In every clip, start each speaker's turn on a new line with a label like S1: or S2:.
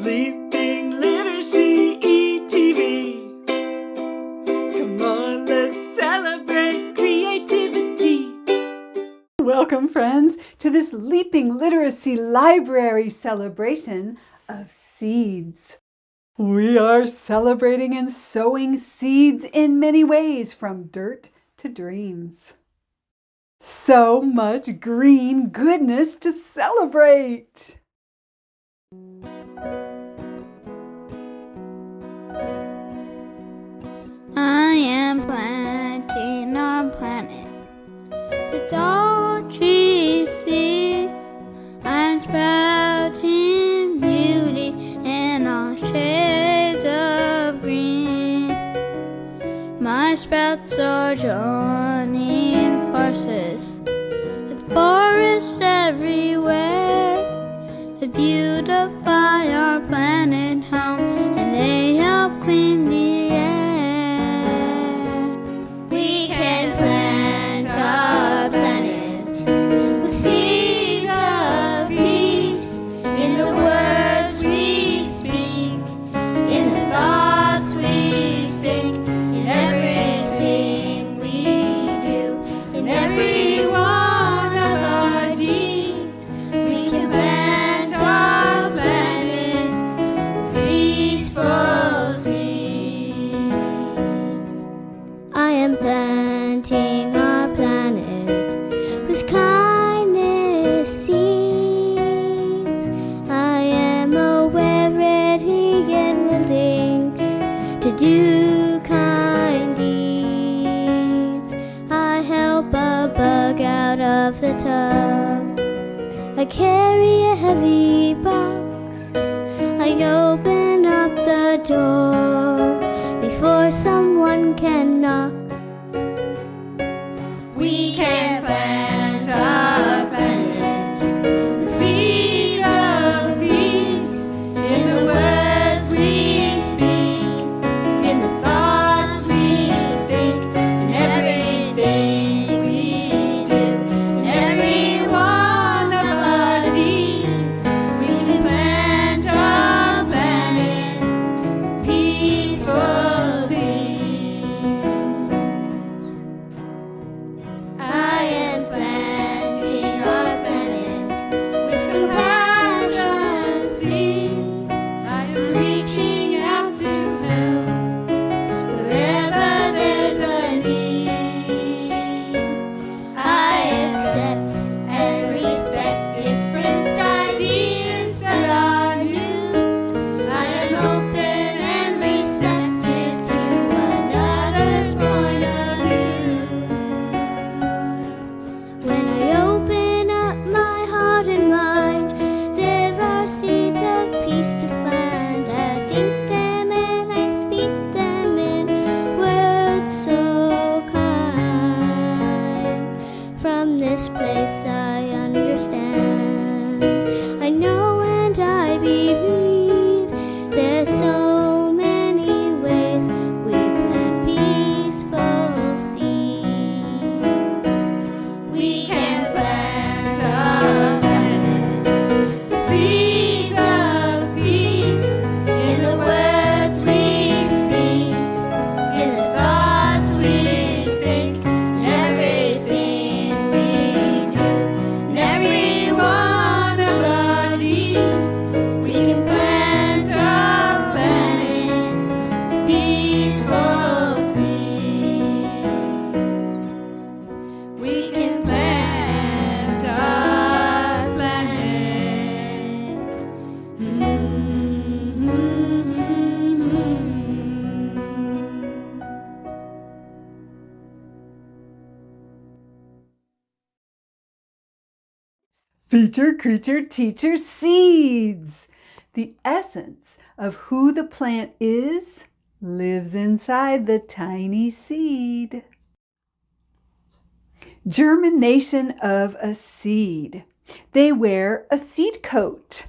S1: Leaping Literacy ETV. Come on, let's celebrate creativity. Welcome, friends, to this Leaping Literacy Library celebration of seeds. We are celebrating and sowing seeds in many ways, from dirt to dreams. So much green goodness to celebrate!
S2: I am planting our planet with all trees, seeds. I'm sprouting beauty in all shades of green. My sprouts are joining forces with forests everywhere that beautify our planet home, and they help clean the air. We can plant our planet with seeds of peace in the words we speak, in the thoughts we think, in everything we do, in every one of our deeds. We can plant our planet with peaceful seeds. I am planting our planet with kindness seeds. I am aware, ready and willing to do kind deeds. I help a bug out of the tub. I carry a heavy box. I open up the door before someone can knock. We can plant our planet with seeds of peace in the words we speak, in the thoughts we think, in everything we do, in every one of our deeds. We can plant our planet with peaceful seeds. I am planting our planet with compassion seeds. I am reaching out to help wherever there's a need. I accept and respect different ideas that are new. I am open and receptive to another's point of view. When I open up my heart and mind, there are seeds of peace to find. I think them and I speak them in words so kind. From this place I understand, I know and I believe there's so many ways we plant peaceful seeds. We can plant our planet with seeds of peace in the words we speak, in the thoughts we think, in everything we do, in every one of our deeds. We can plant our planet with peaceful seeds. We can plant our planet.
S1: Feature, creature, teacher, seeds. The essence of who the plant is lives inside the tiny seed. Germination of a seed. They wear a seed coat.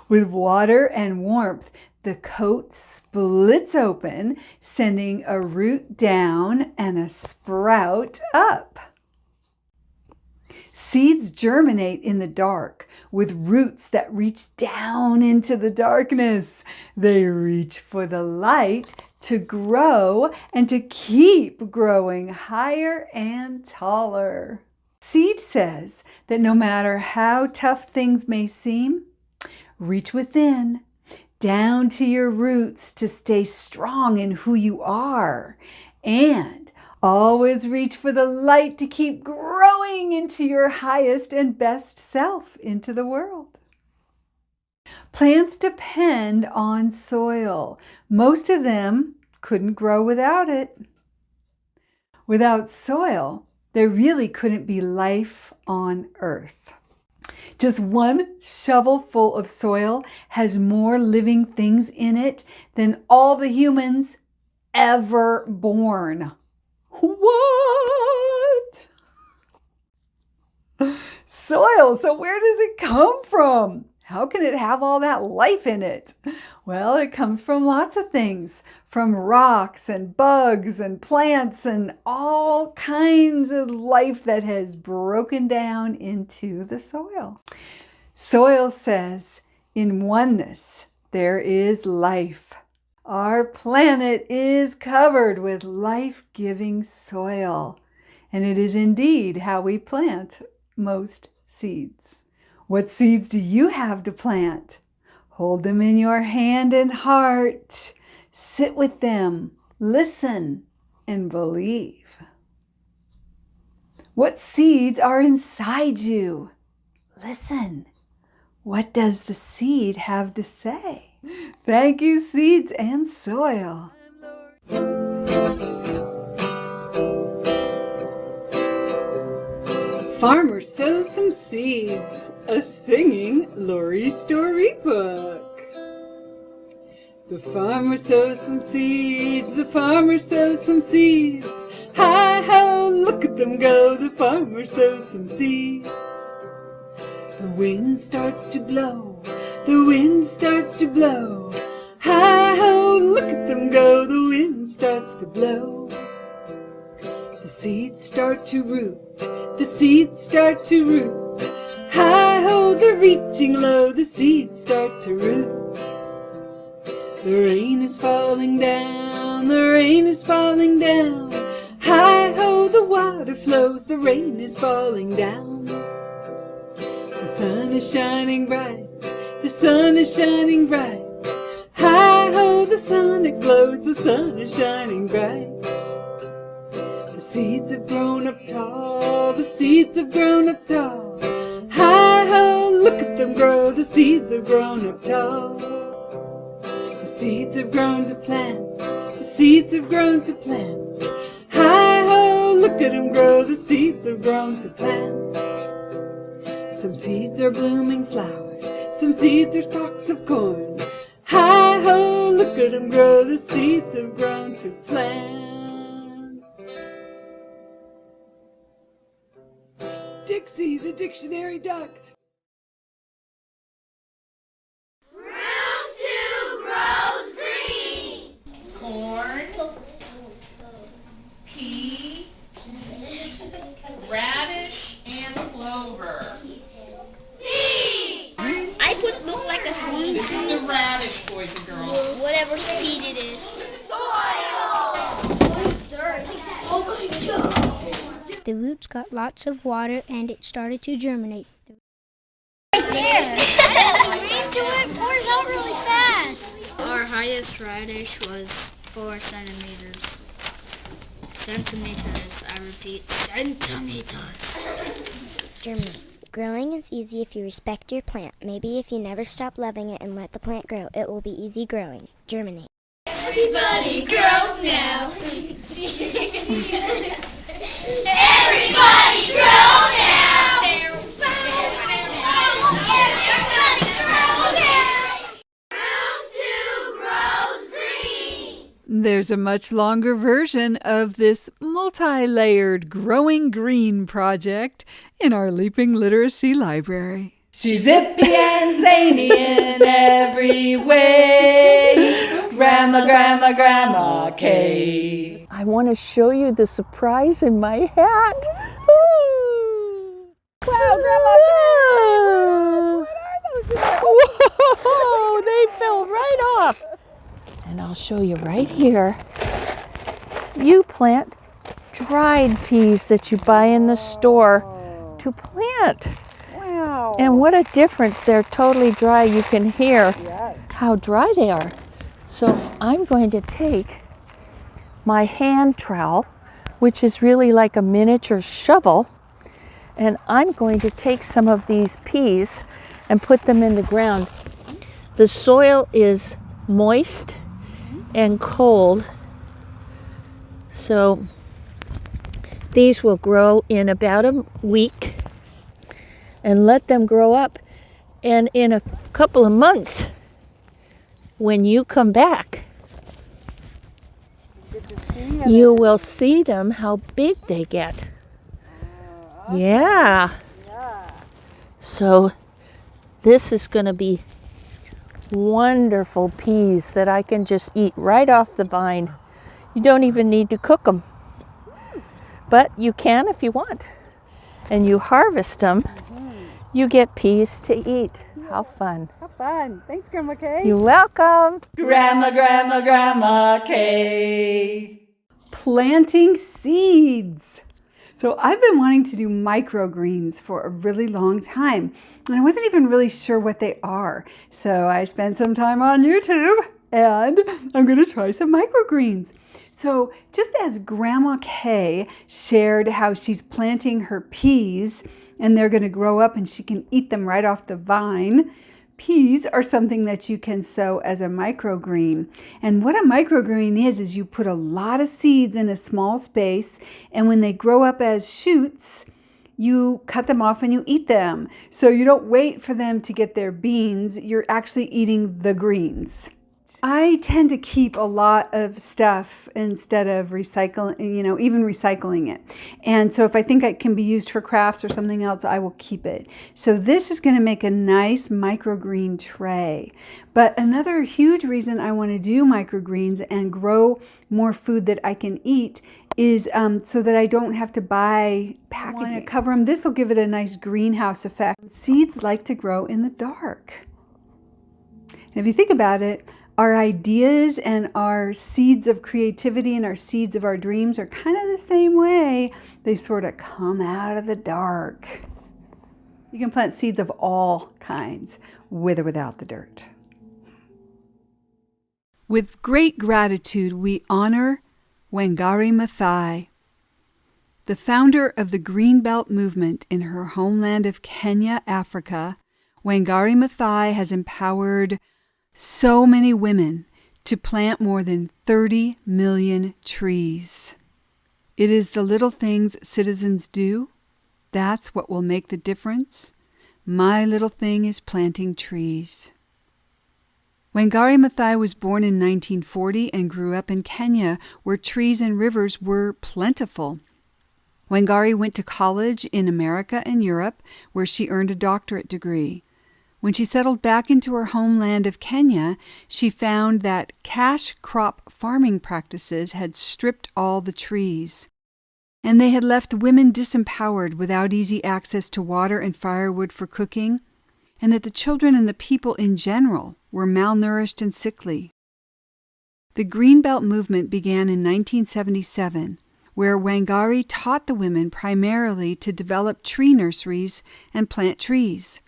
S1: With water and warmth, the coat splits open, sending a root down and a sprout up. Seeds germinate in the dark with roots that reach down into the darkness. They reach for the light to grow and to keep growing higher and taller. Seed says that no matter how tough things may seem, reach within, down to your roots to stay strong in who you are, and always reach for the light to keep growing into your highest and best self into the world. Plants depend on soil. Most of them couldn't grow without it. Without soil, there really couldn't be life on Earth. Just one shovelful of soil has more living things in it than all the humans ever born. What? Soil, so where does it come from? How can it have all that life in it? Well, it comes from lots of things, from rocks and bugs and plants and all kinds of life that has broken down into the soil. Soil says, in oneness, there is life. Our planet is covered with life-giving soil, and it is indeed how we plant most seeds. What seeds do you have to plant? Hold them in your hand and heart. Sit with them, listen, and believe. What seeds are inside you? Listen. What does the seed have to say? Thank you, seeds and soil. Farmer Sows Some Seeds, a singing Laurie StorEBook. The farmer sows some seeds, the farmer sows some seeds. Hi-ho, look at them go, the farmer sows some seeds. The wind starts to blow, the wind starts to blow. Hi-ho, look at them go, the wind starts to blow. The seeds start to root, the seeds start to root. Hi-ho, they're reaching low, the seeds start to root. The rain is falling down, the rain is falling down. Hi-ho, the water flows, the rain is falling down. The sun is shining bright, the sun is shining bright. Hi-ho, the sun it glows, the sun is shining bright. The seeds have grown up tall, the seeds have grown up tall. Hi-ho, look at them grow, the seeds have grown up tall. The seeds have grown to plants, the seeds have grown to plants. Hi-ho, look at them grow, the seeds have grown to plants. Some seeds are blooming flowers, some seeds are stalks of corn. Hi-ho, look at them grow, the seeds have grown to plants. Dixie, the dictionary duck.
S3: Room 2 grows green.
S4: Corn, pea, radish, and clover.
S3: Seeds.
S2: I would look like a seed.
S4: This is the radish, boys and girls.
S2: Whatever seed it is.
S3: Soil.
S2: Oh my god. The roots got lots of water and it started to germinate. Right there. Into it pours out really fast. Our highest radish was 4 centimeters. Centimeters, I repeat, centimeters.
S5: Germinate. Growing is easy if you respect your plant. Maybe if you never stop loving it and let the plant grow, it will be easy growing. Germinate.
S3: Everybody grow now. Everybody grow now. Everybody grow now. Room 2 grows green.
S1: There's a much longer version of this multi-layered Growing Green project in our Leaping Literacy Library. She's zippy and zany in every way. Grandma, Grandma, Gramma K.
S6: I want to show you the surprise in my hat. Ooh.
S1: Wow, Grandma K!
S6: Whoa, they fell right off. And I'll show you right here. You plant dried peas that you buy in the store to plant.
S1: Wow.
S6: And what a difference. They're totally dry. You can hear
S1: Yes.
S6: how dry they are. So I'm going to take my hand trowel, which is really like a miniature shovel, and I'm going to take some of these peas and put them in the ground. The soil is moist and cold, so these will grow in about a week, and let them grow up. And in a couple of months, when you come back, you will see them how big they get. Yeah. So this is going to be wonderful peas that I can just eat right off the vine. You don't even need to cook them. But you can if you want. And you harvest them, you get peas to eat. How fun.
S1: How fun. Thanks, Grandma K.
S6: You're welcome.
S1: Grandma K. Planting seeds. So I've been wanting to do microgreens for a really long time, and I wasn't even really sure what they are. So I spent some time on YouTube, and I'm going to try some microgreens. So just as Grandma K shared how she's planting her peas, and they're going to grow up and she can eat them right off the vine, peas are something that you can sow as a microgreen. And what a microgreen is you put a lot of seeds in a small space, and when they grow up as shoots, you cut them off and you eat them. So you don't wait for them to get their beans, you're actually eating the greens. I tend to keep a lot of stuff instead of recycling, even recycling it. And so if I think it can be used for crafts or something else, I will keep it. So this is going to make a nice microgreen tray. But another huge reason I want to do microgreens and grow more food that I can eat is so that I don't have to buy packaging. I want to cover them. This will give it a nice greenhouse effect. Seeds like to grow in the dark. And if you think about it, our ideas and our seeds of creativity and our seeds of our dreams are kind of the same way. They sort of come out of the dark. You can plant seeds of all kinds, with or without the dirt. With great gratitude, we honor Wangari Mathai, the founder of the Greenbelt movement in her homeland of Kenya, Africa. Wangari Mathai has empowered so many women to plant more than 30 million trees. It is the little things citizens do. That's what will make the difference. My little thing is planting trees. Wangari Mathai was born in 1940 and grew up in Kenya, where trees and rivers were plentiful. Wangari went to college in America and Europe, where she earned a doctorate degree. When she settled back into her homeland of Kenya, she found that cash crop farming practices had stripped all the trees, and they had left women disempowered without easy access to water and firewood for cooking, and that the children and the people in general were malnourished and sickly. The Greenbelt movement began in 1977, where Wangari taught the women primarily to develop tree nurseries and plant trees.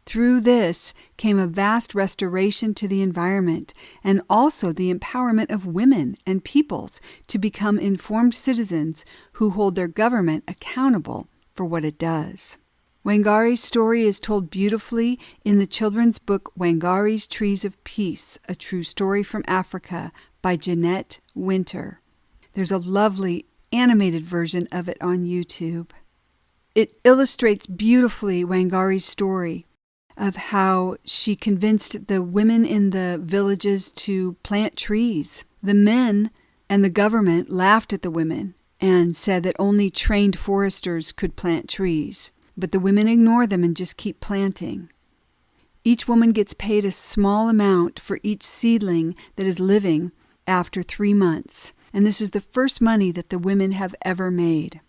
S1: Through this came a vast restoration to the environment and also the empowerment of women and peoples to become informed citizens who hold their government accountable for what it does. Wangari's story is told beautifully in the children's book Wangari's Trees of Peace, A True Story from Africa by Jeanette Winter. There's a lovely animated version of it on YouTube. It illustrates beautifully Wangari's story of how she convinced the women in the villages to plant trees. The men and the government laughed at the women and said that only trained foresters could plant trees, but the women ignore them and just keep planting. Each woman gets paid a small amount for each seedling that is living after 3 months, and this is the first money that the women have ever made.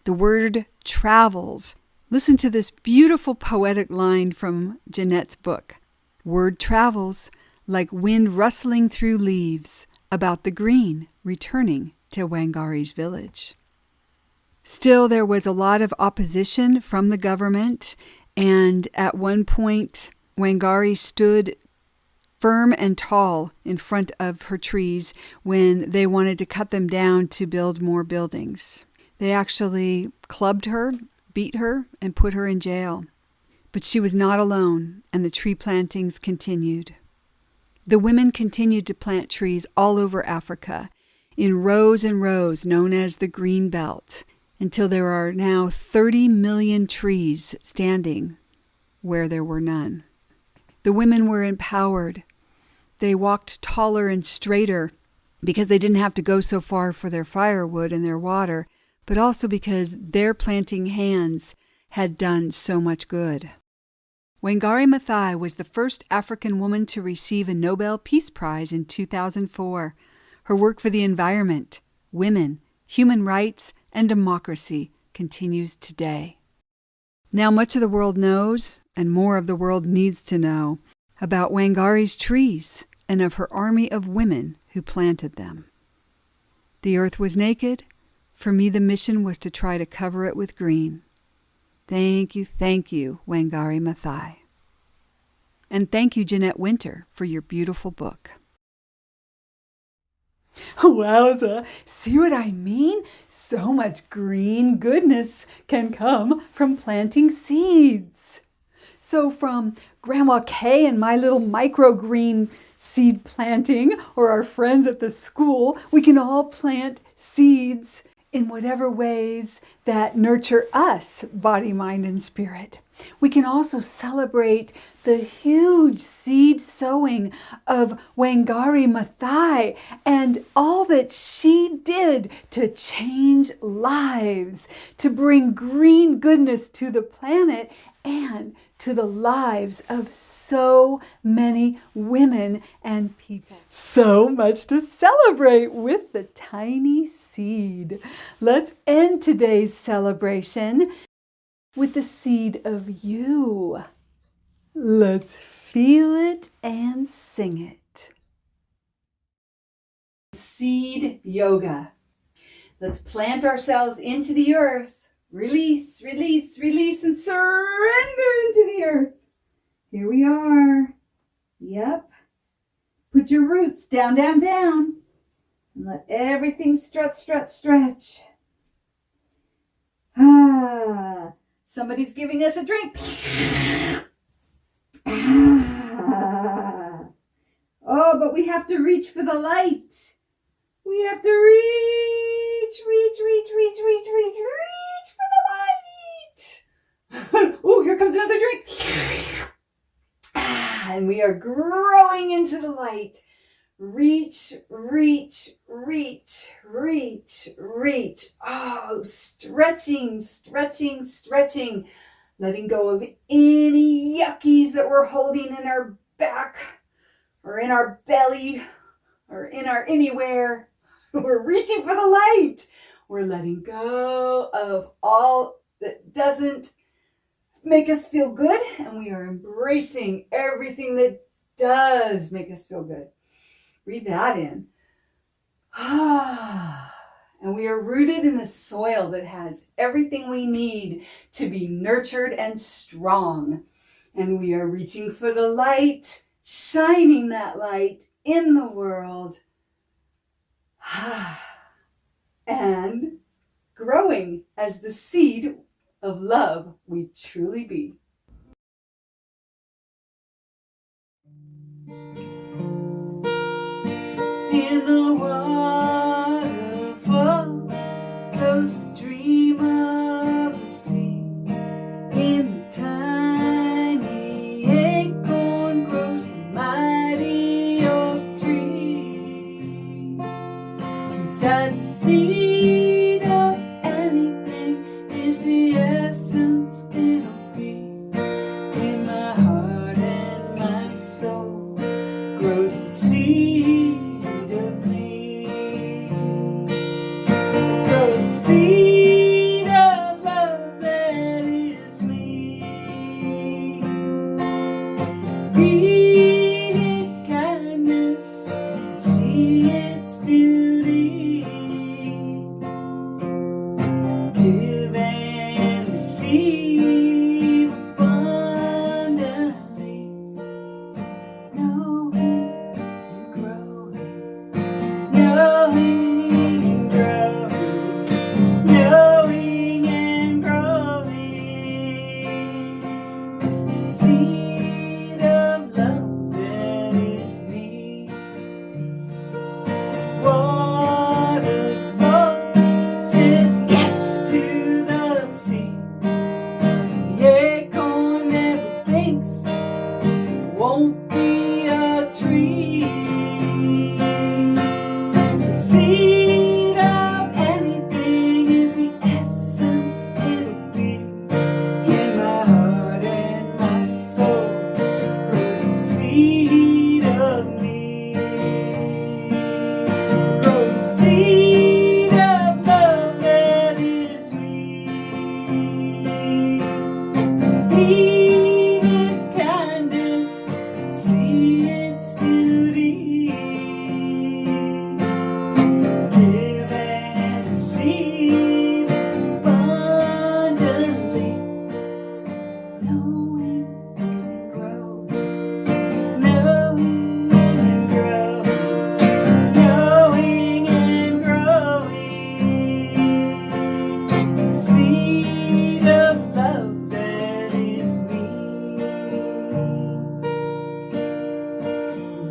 S1: The word travels Listen to this beautiful poetic line from Jeanette's book. Word travels like wind rustling through leaves about the green returning to Wangari's village. Still, there was a lot of opposition from the government, and at one point, Wangari stood firm and tall in front of her trees when they wanted to cut them down to build more buildings. They actually clubbed her, beat her, and put her in jail. But she was not alone, and the tree plantings continued. The women continued to plant trees all over Africa, in rows and rows known as the Green Belt, until there are now 30 million trees standing where there were none. The women were empowered. They walked taller and straighter because they didn't have to go so far for their firewood and their water, but also because their planting hands had done so much good. Wangari Mathai was the first African woman to receive a Nobel Peace Prize in 2004. Her work for the environment, women, human rights, and democracy continues today. Now much of the world knows, and more of the world needs to know, about Wangari's trees and of her army of women who planted them. The earth was naked. For me, the mission was to try to cover it with green. Thank you, Wangari Mathai. And thank you, Jeanette Winter, for your beautiful book. Wowza! See what I mean? So much green goodness can come from planting seeds. So from Gramma K and my little microgreen seed planting, or our friends at the school, we can all plant seeds in whatever ways that nurture us, body, mind, and spirit. We can also celebrate the huge seed sowing of Wangari Mathai and all that she did to change lives, to bring green goodness to the planet and to the lives of so many women and people. So much to celebrate with the tiny seed. Let's end today's celebration with the seed of you. Let's feel it and sing it. Seed yoga. Let's plant ourselves into the earth. Release, release, release, and surrender into the earth. Here we are. Yep. Put your roots down, down, down. And let everything stretch, stretch, stretch. Ah, somebody's giving us a drink. Ah. Oh, but we have to reach for the light. We have to reach, reach, reach, reach, reach, reach, reach for the light. Oh, here comes another drink. And we are growing into the light. Reach, reach, reach, reach, reach. Oh, stretching, stretching, stretching. Letting go of any yuckies that we're holding in our back or in our belly or in our anywhere. We're reaching for the light. We're letting go of all that doesn't make us feel good, and we are embracing everything that does make us feel good. Breathe that in. And we are rooted in the soil that has everything we need to be nurtured and strong. And we are reaching for the light, shining that light in the world. And growing as the seed of love we truly be. In the waterfall flows the dream of the sea. In the tiny acorn grows the mighty oak tree. Inside the seed of anything is the essence it'll be. In my heart and my soul grows the seed of me. Grows the seed of love that is me.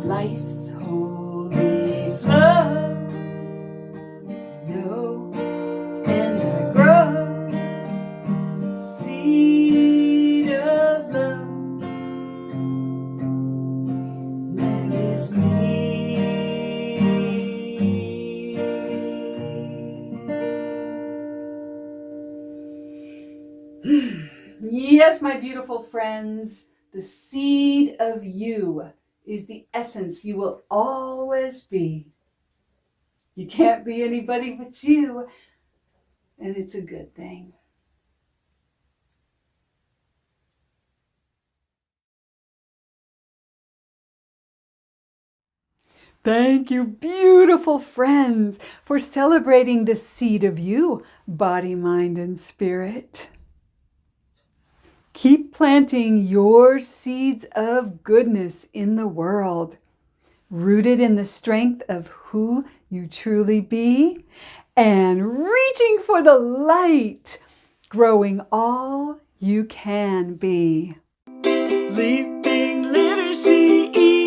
S1: life's holy flow. Know and I grow, seed of love. That is me. Yes, my beautiful friends, the seed of you is the essence you will always be. You can't be anybody but you, and it's a good thing. Thank you, beautiful friends, for celebrating the seed of you, body, mind, and spirit. Keep planting your seeds of goodness in the world, rooted in the strength of who you truly be, and reaching for the light, growing all you can be. Leaping Literacy